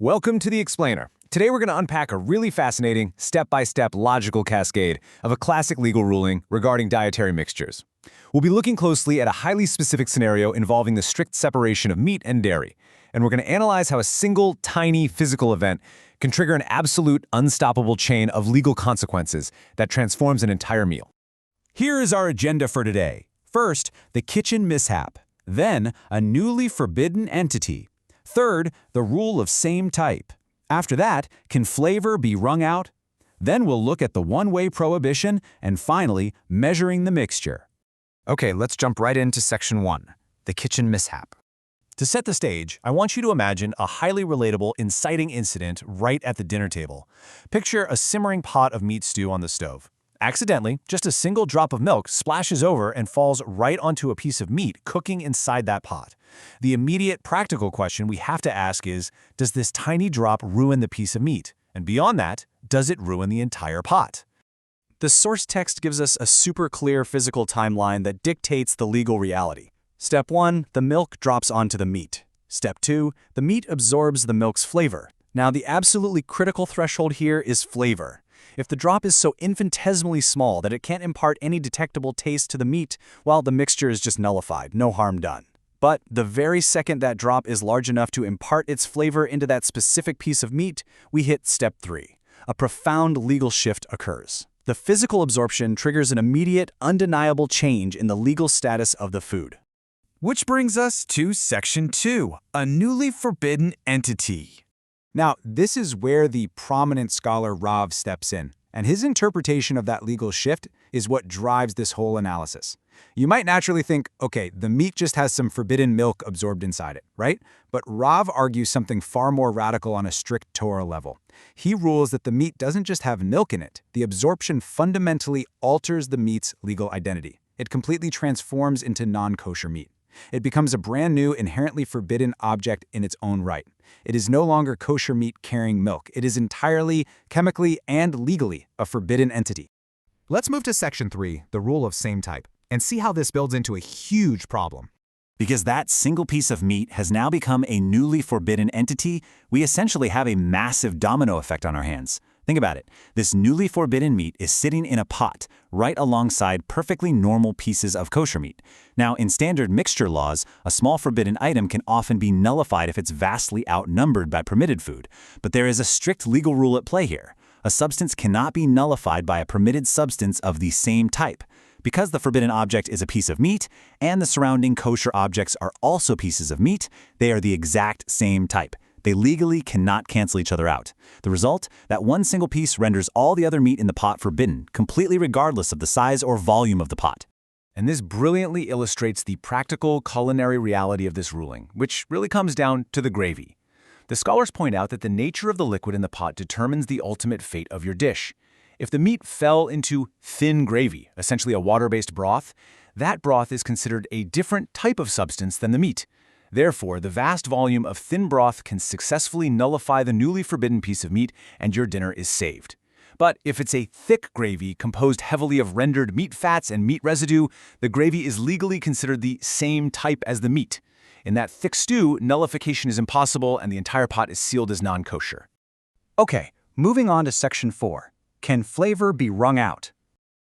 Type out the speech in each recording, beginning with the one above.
Welcome to The Explainer. Today we're going to unpack a really fascinating, step-by-step logical cascade of a classic legal ruling regarding dietary mixtures. We'll be looking closely at a highly specific scenario involving the strict separation of meat and dairy, and we're going to analyze how a single, tiny physical event can trigger an absolute, unstoppable chain of legal consequences that transforms an entire meal. Here is our agenda for today. First, the kitchen mishap. Then, a newly forbidden entity. Third, the rule of same type. After that, can flavor be wrung out? Then we'll look at the one-way prohibition, and finally, measuring the mixture. Okay, let's jump right into Section 1, the kitchen mishap. To set the stage, I want you to imagine a highly relatable, inciting incident right at the dinner table. Picture a simmering pot of meat stew on the stove. Accidentally, just a single drop of milk splashes over and falls right onto a piece of meat cooking inside that pot. The immediate practical question we have to ask is, does this tiny drop ruin the piece of meat? And beyond that, does it ruin the entire pot? The source text gives us a super clear physical timeline that dictates the legal reality. Step 1, the milk drops onto the meat. Step 2, the meat absorbs the milk's flavor. Now, the absolutely critical threshold here is flavor. If the drop is so infinitesimally small that it can't impart any detectable taste to the meat, well, the mixture is just nullified, no harm done. But the very second that drop is large enough to impart its flavor into that specific piece of meat, we hit Step 3. A profound legal shift occurs. The physical absorption triggers an immediate, undeniable change in the legal status of the food. Which brings us to Section 2, a newly forbidden entity. Now, this is where the prominent scholar Rav steps in, and his interpretation of that legal shift is what drives this whole analysis. You might naturally think, okay, the meat just has some forbidden milk absorbed inside it, right? But Rav argues something far more radical on a strict Torah level. He rules that the meat doesn't just have milk in it. The absorption fundamentally alters the meat's legal identity. It completely transforms into non-kosher meat. It becomes a brand new, inherently forbidden object in its own right. It is no longer kosher meat carrying milk. It is entirely, chemically, and legally a forbidden entity. Let's move to Section 3, the rule of same type, and see how this builds into a huge problem. Because that single piece of meat has now become a newly forbidden entity, we essentially have a massive domino effect on our hands. Think about it. This newly forbidden meat is sitting in a pot right alongside perfectly normal pieces of kosher meat. Now, in standard mixture laws, a small forbidden item can often be nullified if it's vastly outnumbered by permitted food. But there is a strict legal rule at play here. A substance cannot be nullified by a permitted substance of the same type. Because the forbidden object is a piece of meat, and the surrounding kosher objects are also pieces of meat, they are the exact same type. They legally cannot cancel each other out. The result? That one single piece renders all the other meat in the pot forbidden, completely regardless of the size or volume of the pot. And this brilliantly illustrates the practical culinary reality of this ruling, which really comes down to the gravy. The scholars point out that the nature of the liquid in the pot determines the ultimate fate of your dish. If the meat fell into thin gravy, essentially a water-based broth, that broth is considered a different type of substance than the meat. Therefore, the vast volume of thin broth can successfully nullify the newly forbidden piece of meat, and your dinner is saved. But if it's a thick gravy composed heavily of rendered meat fats and meat residue, the gravy is legally considered the same type as the meat. In that thick stew, nullification is impossible and the entire pot is sealed as non-kosher. Okay, moving on to Section 4. Can flavor be wrung out?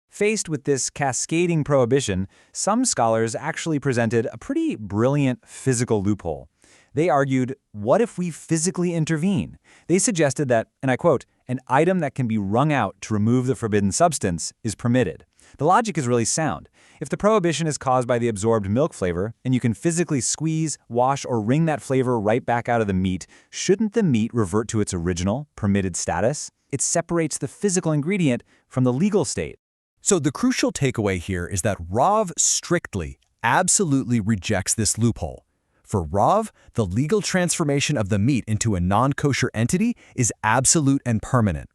Faced with this cascading prohibition, some scholars actually presented a pretty brilliant physical loophole. They argued, what if we physically intervene? They suggested that, and I quote, an item that can be wrung out to remove the forbidden substance is permitted. The logic is really sound. If the prohibition is caused by the absorbed milk flavor, and you can physically squeeze, wash, or wring that flavor right back out of the meat, shouldn't the meat revert to its original, permitted status? It separates the physical ingredient from the legal state. So the crucial takeaway here is that Rav strictly, absolutely rejects this loophole. For Rav, the legal transformation of the meat into a non-kosher entity is absolute and permanent.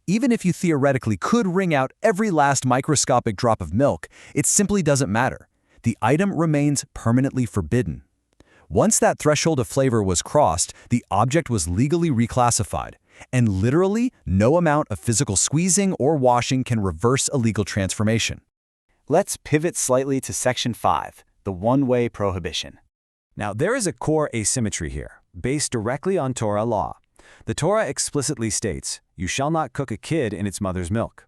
Even if you theoretically could wring out every last microscopic drop of milk, it simply doesn't matter. The item remains permanently forbidden. Once that threshold of flavor was crossed, the object was legally reclassified, and literally no amount of physical squeezing or washing can reverse a legal transformation. Let's pivot slightly to Section 5, the one-way prohibition. Now, there is a core asymmetry here, based directly on Torah law. The Torah explicitly states, "You shall not cook a kid in its mother's milk."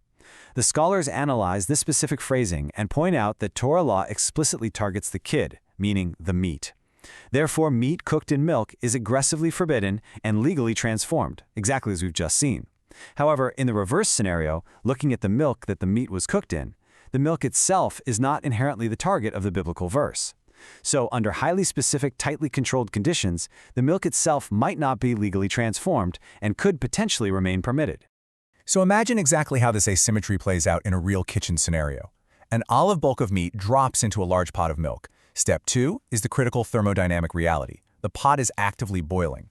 The scholars analyze this specific phrasing and point out that Torah law explicitly targets the kid, meaning the meat. Therefore, meat cooked in milk is aggressively forbidden and legally transformed, exactly as we've just seen. However, in the reverse scenario, looking at the milk that the meat was cooked in, the milk itself is not inherently the target of the biblical verse. So, under highly specific, tightly controlled conditions, the milk itself might not be legally transformed and could potentially remain permitted. So imagine exactly how this asymmetry plays out in a real kitchen scenario. An olive bulk of meat drops into a large pot of milk. Step 2 is the critical thermodynamic reality. The pot is actively boiling.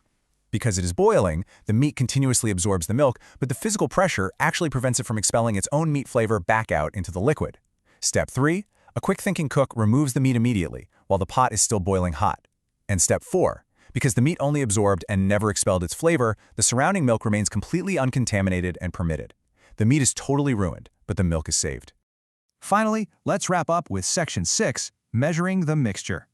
Because it is boiling, the meat continuously absorbs the milk, but the physical pressure actually prevents it from expelling its own meat flavor back out into the liquid. Step 3, a quick-thinking cook removes the meat immediately, while the pot is still boiling hot. And Step 4, because the meat only absorbed and never expelled its flavor, the surrounding milk remains completely uncontaminated and permitted. The meat is totally ruined, but the milk is saved. Finally, let's wrap up with Section 6, measuring the mixture.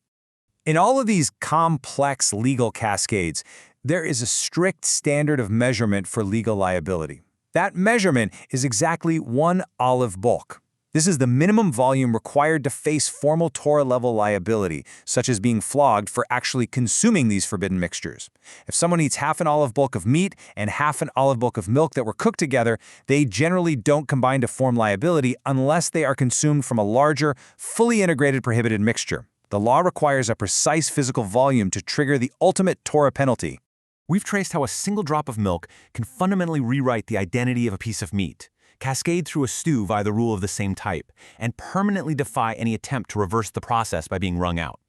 In all of these complex legal cascades, there is a strict standard of measurement for legal liability. That measurement is exactly 1 olive bulk. This is the minimum volume required to face formal Torah-level liability, such as being flogged for actually consuming these forbidden mixtures. If someone eats half an olive bulk of meat and half an olive bulk of milk that were cooked together, they generally don't combine to form liability unless they are consumed from a larger, fully integrated prohibited mixture. The law requires a precise physical volume to trigger the ultimate Torah penalty. We've traced how a single drop of milk can fundamentally rewrite the identity of a piece of meat, cascade through a stew via the rule of the same type, and permanently defy any attempt to reverse the process by being wrung out.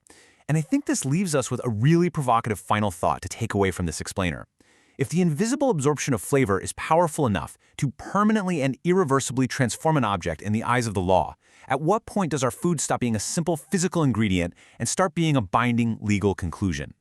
And I think this leaves us with a really provocative final thought to take away from this explainer. If the invisible absorption of flavor is powerful enough to permanently and irreversibly transform an object in the eyes of the law, at what point does our food stop being a simple physical ingredient and start being a binding legal conclusion?